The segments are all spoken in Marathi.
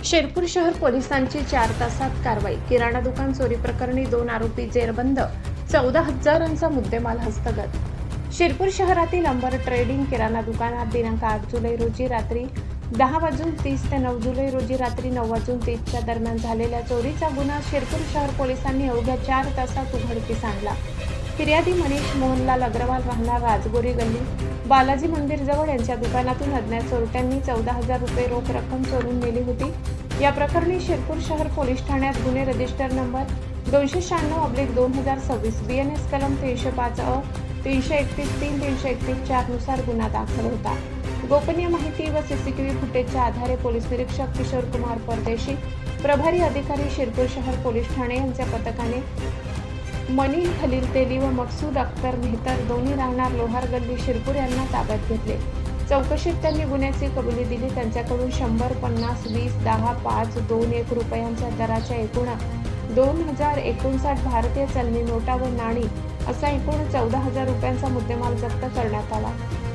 शिरपूर शहर पोलिसांची 4 तासात कारवाई. किराणा दुकान चोरी प्रकरणी 2 आरोपी जेरबंद. 14,000चा मुद्देमाल हस्तगत. शिरपूर शहरातील अंबर ट्रेडिंग किराणा दुकानात दिनांक 8 जुलै रोजी रात्री 10:30 ते 9 जुलै रोजी रात्री 9:30 दरम्यान झालेल्या चोरीचा गुन्हा शिरपूर शहर पोलिसांनी अवघ्या 4 तासात उघडकीस आणला. फिर्यादी मनीष मोहनलाल अग्रवाल राहणार राजगोरी गल्ली, बालाजी मंदिर जवळ यांच्या दुकानातून अज्ञात चोरट्यांनी 14,000 रुपये रोख रक्कम चोरून नेली होती. या प्रकरणी शिरपूर शहर पोलीस ठाण्यात गुन्हे रजिस्टर नंबर 296/2026 BNS कलम 305 331 331 नुसार गुन्हा दाखल होता. गोपनीय माहिती व सीसीटीव्ही फुटेजच्या आधारे पोलीस निरीक्षक किशोर कुमार परदेशी, प्रभारी अधिकारी शिरपूर शहर पोलीस ठाणे यांच्या पथकाने मनील खलील तेली व मकसूद अख्तर मेहतर दोन्ही राहणार लोहार गल्ली शिरपूर यांना ताब्यात घेतले. चौकशीत त्यांनी गुन्ह्याची कबुली दिली. त्यांच्याकडून 100, 50, 20, 10, 5, 2, 1 रुपयांच्या दराच्या एकूण 2,059 भारतीय चलनी नोटा व नाणी असा एकूण 14,000 रुपयांचा मुद्देमाल जप्त करण्यात आला.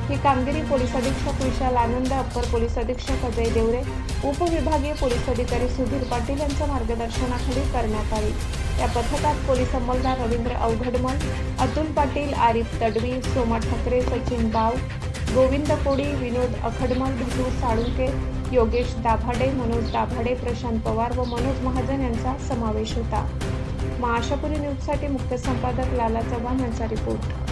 ही कामगिरी पोलीस अधीक्षक विशाल आनंद, अप्पर पोलीस अधीक्षक अजय देवरे, उपविभागीय पोलीस अधिकारी सुधीर पाटील यांच्या मार्गदर्शनाखाली करण्यात आली. या पथकात पोलीस अंमलदार रवींद्र अवघडमल, अतुल पाटील, आरिफ तडवी, सोमा ठाकरे, सचिन बाव, गोविंद कोडी, विनोद अखडमल, भटू साळुंके, योगेश दाभाडे, मनोज दाभाडे, प्रशांत पवार व मनोज महाजन यांचा समावेश होता. महाआशापुरी न्यूजसाठी मुख्य संपादक लाला चव्हाण यांचा रिपोर्ट.